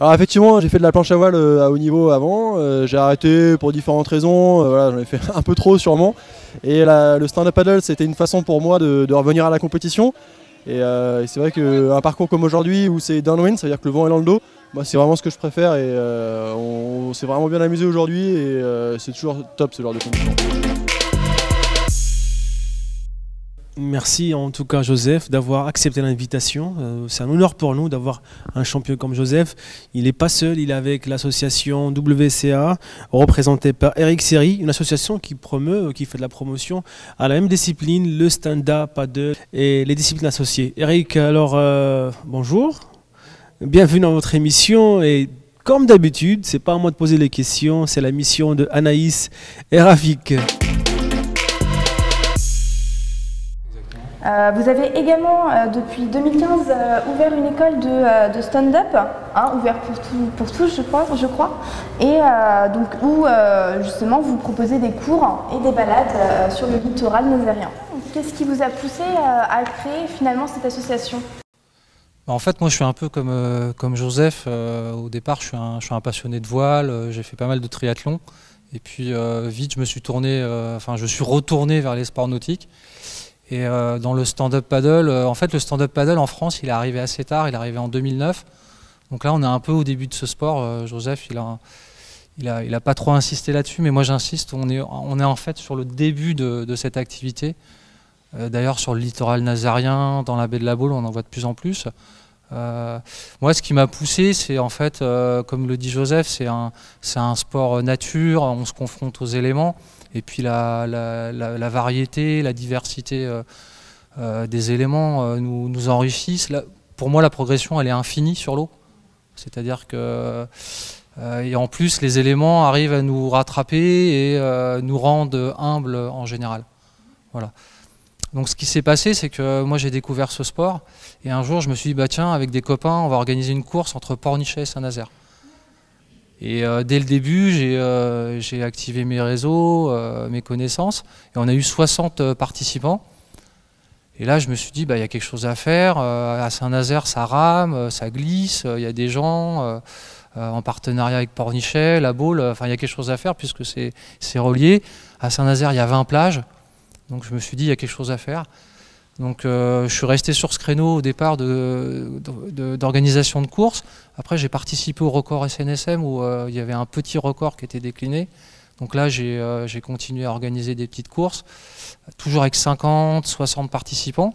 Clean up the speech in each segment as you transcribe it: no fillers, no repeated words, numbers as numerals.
Alors effectivement, j'ai fait de la planche à voile à haut niveau avant, j'ai arrêté pour différentes raisons, voilà, j'en ai fait un peu trop sûrement. Et le stand-up paddle, c'était une façon pour moi de revenir à la compétition. Et c'est vrai qu'un parcours comme aujourd'hui où c'est downwind, ça veut dire que le vent est dans le dos, moi c'est vraiment ce que je préfère et on s'est vraiment bien amusé aujourd'hui et c'est toujours top ce genre de conditions. Merci en tout cas Joseph d'avoir accepté l'invitation. C'est un honneur pour nous d'avoir un champion comme Joseph. Il n'est pas seul, il est avec l'association WCA représentée par Eric Seri, une association qui promeut, qui fait de la promotion à la même discipline, le stand-up, paddle et les disciplines associées. Eric, alors bonjour, bienvenue dans votre émission et comme d'habitude, c'est pas à moi de poser les questions, c'est la mission de Anaïs et Rafik. Vous avez également, depuis 2015, ouvert une école de stand-up, ouvert pour tous, je crois, et donc où justement vous proposez des cours et des balades sur le littoral nazairien. Qu'est-ce qui vous a poussé à créer finalement cette association? En fait, moi je suis un peu comme Joseph. Au départ, je suis un passionné de voile, j'ai fait pas mal de triathlon, et puis vite je me suis tourné, je suis retourné vers les sports nautiques. Et dans le stand-up paddle, en fait le stand-up paddle en France il est arrivé assez tard, il est arrivé en 2009. Donc là on est un peu au début de ce sport, Joseph il a pas trop insisté là-dessus, mais moi j'insiste, on est en fait sur le début de cette activité. D'ailleurs sur le littoral nazairien, dans la baie de la Baule, on en voit de plus en plus. Moi ce qui m'a poussé, c'est en fait, comme le dit Joseph, c'est un sport nature, on se confronte aux éléments. Et puis la variété, la diversité des éléments nous enrichissent. Là, pour moi, la progression, elle est infinie sur l'eau. C'est-à-dire que, et en plus, les éléments arrivent à nous rattraper et nous rendent humbles en général. Voilà. Donc ce qui s'est passé, c'est que moi j'ai découvert ce sport et un jour je me suis dit, bah tiens, avec des copains, on va organiser une course entre Pornichet et Saint-Nazaire. Et dès le début, j'ai activé mes réseaux, mes connaissances, et on a eu 60 participants. Et là, je me suis dit, bah, y a quelque chose à faire. À Saint-Nazaire, ça rame, ça glisse, il y a des gens en partenariat avec Pornichet, la Baule, enfin, il y a quelque chose à faire puisque c'est relié. À Saint-Nazaire, il y a 20 plages, donc je me suis dit, il y a quelque chose à faire. Donc je suis resté sur ce créneau au départ d'organisation de course. Après j'ai participé au record SNSM où il y avait un petit record qui était décliné. Donc là j'ai continué à organiser des petites courses, toujours avec 50, 60 participants.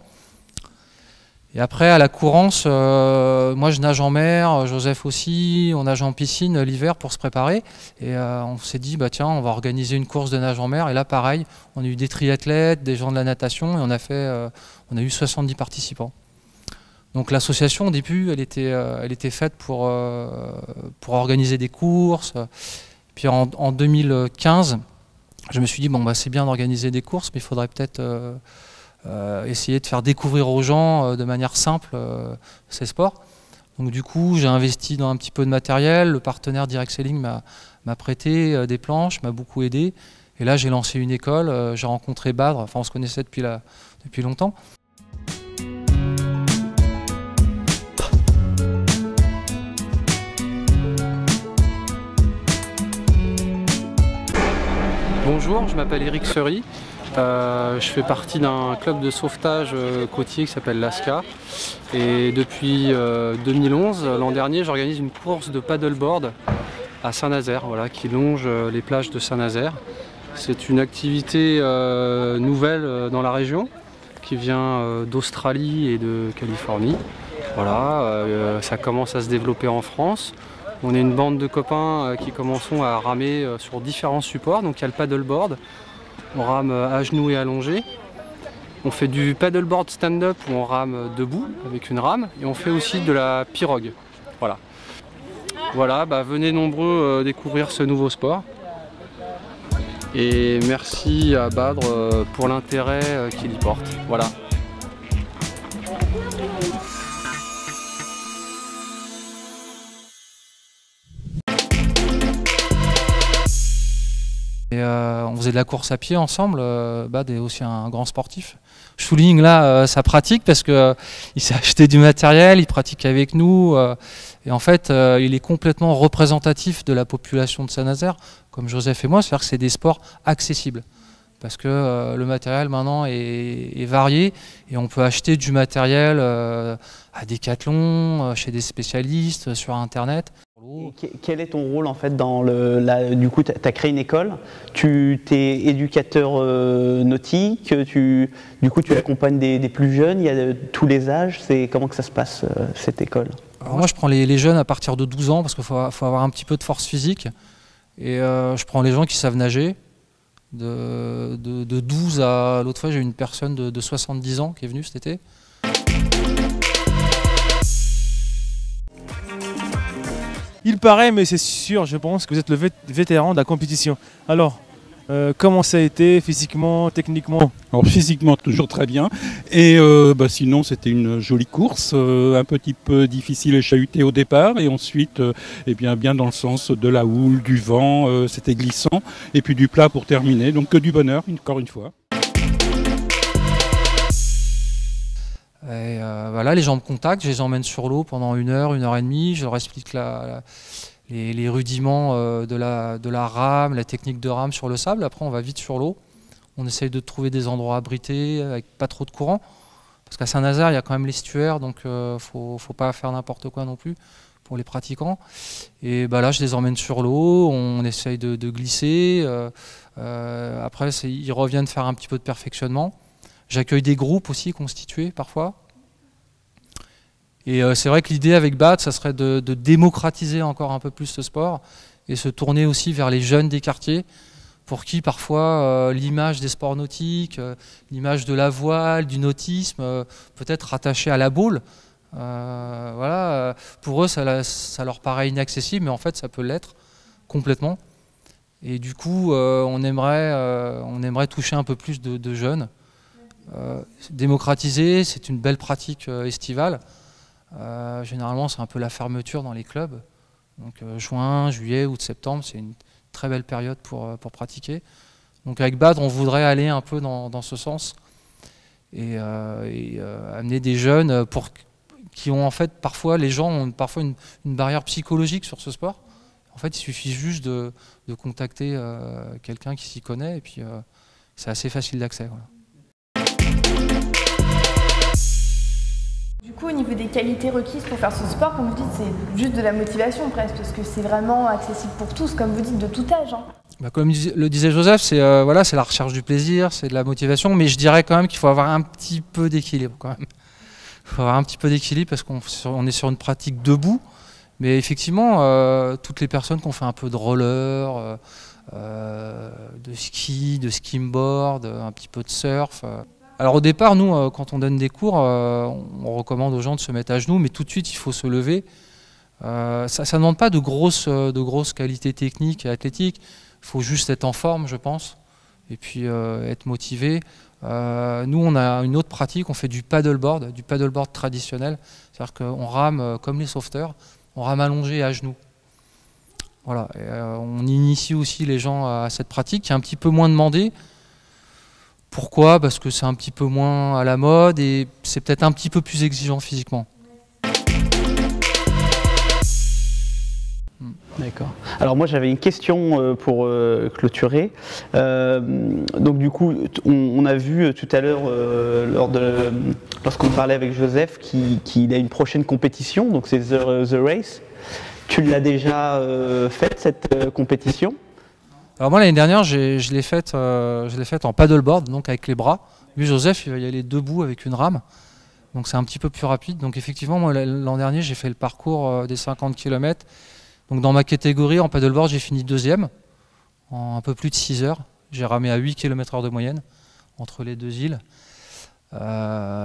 Et après à la courance, moi je nage en mer, Joseph aussi, on nage en piscine l'hiver pour se préparer. Et on s'est dit, bah tiens, on va organiser une course de nage en mer. Et là pareil, on a eu des triathlètes, des gens de la natation, et on a eu 70 participants. Donc l'association au début, elle était faite pour organiser des courses. Puis en 2015, je me suis dit, bon bah c'est bien d'organiser des courses, mais il faudrait peut-être essayer de faire découvrir aux gens de manière simple ces sports. Donc du coup j'ai investi dans un petit peu de matériel, le partenaire Direct Sailing m'a prêté des planches, m'a beaucoup aidé, et là j'ai lancé une école, j'ai rencontré Badre, enfin on se connaissait depuis longtemps. Bonjour, je m'appelle Eric Seri. Je fais partie d'un club de sauvetage côtier qui s'appelle l'ASCA. Et depuis 2011, l'an dernier, j'organise une course de paddleboard à Saint-Nazaire, voilà, qui longe les plages de Saint-Nazaire. C'est une activité nouvelle dans la région, qui vient d'Australie et de Californie. Voilà, ça commence à se développer en France. On est une bande de copains qui commençons à ramer sur différents supports. Donc il y a le paddleboard. On rame à genoux et allongé. On fait du paddleboard stand-up où on rame debout avec une rame. Et on fait aussi de la pirogue. Voilà. Voilà, bah, venez nombreux découvrir ce nouveau sport. Et merci à Badre pour l'intérêt qu'il y porte. Voilà. Et on faisait de la course à pied ensemble, Bad est aussi un grand sportif. Je souligne là sa pratique parce qu'il s'est acheté du matériel, il pratique avec nous, Et en fait, il est complètement représentatif de la population de Saint-Nazaire, comme Joseph et moi, c'est-à-dire que c'est des sports accessibles. Parce que le matériel maintenant est varié et on peut acheter du matériel à Decathlon, chez des spécialistes, sur Internet. Et quel est ton rôle en fait dans du coup tu as créé une école, tu es éducateur nautique, du coup tu accompagnes des plus jeunes, il y a de tous les âges, comment que ça se passe cette école? Alors moi je prends les jeunes à partir de 12 ans parce qu'il faut avoir un petit peu de force physique et je prends les gens qui savent nager. De 12 à l'autre fois j'ai eu une personne de 70 ans qui est venue cet été. Il paraît, mais c'est sûr, je pense que vous êtes le vétéran de la compétition. Alors, comment ça a été physiquement, techniquement? Alors physiquement toujours très bien et sinon c'était une jolie course, un petit peu difficile et chahutée au départ et ensuite bien dans le sens de la houle, du vent, c'était glissant et puis du plat pour terminer, donc que du bonheur encore une fois. Et voilà, les gens me contactent, je les emmène sur l'eau pendant 1 heure, 1 heure et demie, je leur explique les rudiments de la rame, la technique de rame sur le sable. Après on va vite sur l'eau, on essaye de trouver des endroits abrités avec pas trop de courant, parce qu'à Saint-Nazaire il y a quand même l'estuaire, donc faut pas faire n'importe quoi non plus pour les pratiquants. Et là je les emmène sur l'eau, on essaye de glisser, après ils reviennent faire un petit peu de perfectionnement. J'accueille des groupes aussi constitués parfois. Et c'est vrai que l'idée avec BAT, ça serait de démocratiser encore un peu plus ce sport et se tourner aussi vers les jeunes des quartiers pour qui parfois l'image des sports nautiques, l'image de la voile, du nautisme, peut être rattachée à la boule. Voilà, pour eux ça leur paraît inaccessible, mais en fait ça peut l'être complètement. Et du coup on aimerait toucher un peu plus de jeunes. Démocratiser, c'est une belle pratique estivale. Généralement c'est un peu la fermeture dans les clubs, donc juin, juillet, août, septembre, c'est une très belle période pour pratiquer. Donc avec BAD on voudrait aller un peu dans ce sens et amener des jeunes qui ont en fait parfois, les gens ont parfois une barrière psychologique sur ce sport. En fait il suffit juste de contacter quelqu'un qui s'y connaît et puis c'est assez facile d'accès. Voilà. Du coup, au niveau des qualités requises pour faire ce sport, comme vous dites, c'est juste de la motivation presque, parce que c'est vraiment accessible pour tous, comme vous dites, de tout âge. Comme le disait Joseph, c'est la recherche du plaisir, c'est de la motivation, mais je dirais quand même qu'il faut avoir un petit peu d'équilibre quand même. Il faut avoir un petit peu d'équilibre parce qu'on est sur une pratique debout, mais effectivement, toutes les personnes qui ont fait un peu de roller, de ski, de skimboard, un petit peu de surf. Alors au départ, nous, quand on donne des cours, on recommande aux gens de se mettre à genoux, mais tout de suite, il faut se lever. Ça ne demande pas de grosses qualités techniques et athlétiques. Il faut juste être en forme, je pense, et puis être motivé. Nous, on a une autre pratique, on fait du paddleboard traditionnel. C'est-à-dire qu'on rame comme les sauveteurs, on rame allongé à genoux. Voilà. Et, on initie aussi les gens à cette pratique qui est un petit peu moins demandée. Pourquoi? Parce que c'est un petit peu moins à la mode et c'est peut-être un petit peu plus exigeant physiquement. D'accord. Alors moi j'avais une question pour clôturer. Donc du coup on a vu tout à l'heure lorsqu'on parlait avec Joseph qu'il a une prochaine compétition, donc c'est The Race. Tu l'as déjà faite cette compétition? Alors moi l'année dernière je l'ai faite en paddleboard, donc avec les bras. Lui Joseph il va y aller debout avec une rame, donc c'est un petit peu plus rapide. Donc effectivement moi l'an dernier j'ai fait le parcours des 50 km. Donc dans ma catégorie en paddleboard j'ai fini 2e en un peu plus de 6 heures. J'ai ramé à 8 km/h de moyenne entre les deux îles.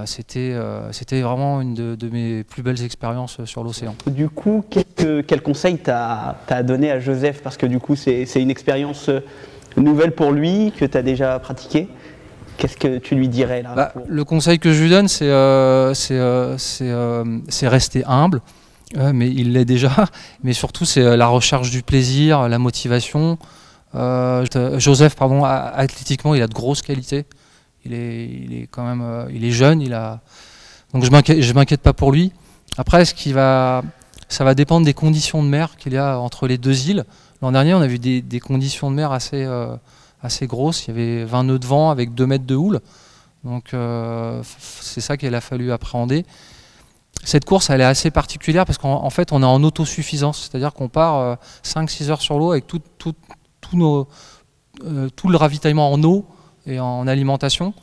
C'était vraiment une de mes plus belles expériences sur l'océan. Du coup, quel conseil t'as donné à Joseph? Parce que du coup, c'est une expérience nouvelle pour lui, que tu as déjà pratiquée. Qu'est-ce que tu lui dirais là Le conseil que je lui donne, c'est rester humble, mais il l'est déjà. Mais surtout, c'est la recherche du plaisir, la motivation. Joseph, pardon, athlétiquement, il a de grosses qualités. Il est quand même, il est jeune, donc je m'inquiète pas pour lui. Après, ce qui va Ça va dépendre des conditions de mer qu'il y a entre les deux îles. L'an dernier, on a vu des conditions de mer assez grosses. Il y avait 20 nœuds de vent avec 2 mètres de houle. Donc c'est ça qu'il a fallu appréhender. Cette course, elle est assez particulière parce qu'en fait, on est en autosuffisance. C'est-à-dire qu'on part 5-6 heures sur l'eau avec tout le ravitaillement en eau et en alimentation.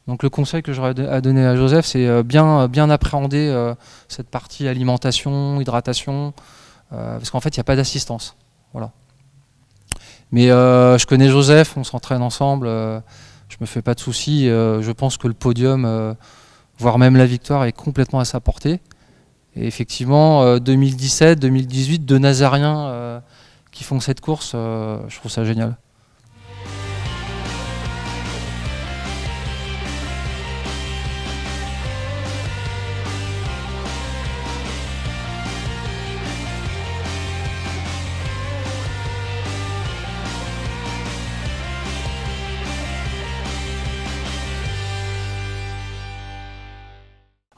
Donc le conseil que j'aurais à donner à Joseph, c'est bien appréhender cette partie alimentation, hydratation, parce qu'en fait, il n'y a pas d'assistance. Voilà. Mais je connais Joseph, on s'entraîne ensemble, je me fais pas de soucis. Je pense que le podium, voire même la victoire, est complètement à sa portée. Et effectivement, 2017, 2018, deux Nazariens qui font cette course, je trouve ça génial.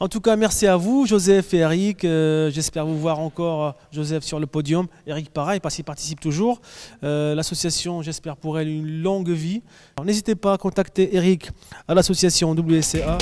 En tout cas, merci à vous, Joseph et Eric. J'espère vous voir encore, Joseph, sur le podium. Eric, pareil, parce qu'il participe toujours. L'association, j'espère pour elle une longue vie. N'hésitez pas à contacter Eric à l'association WCA.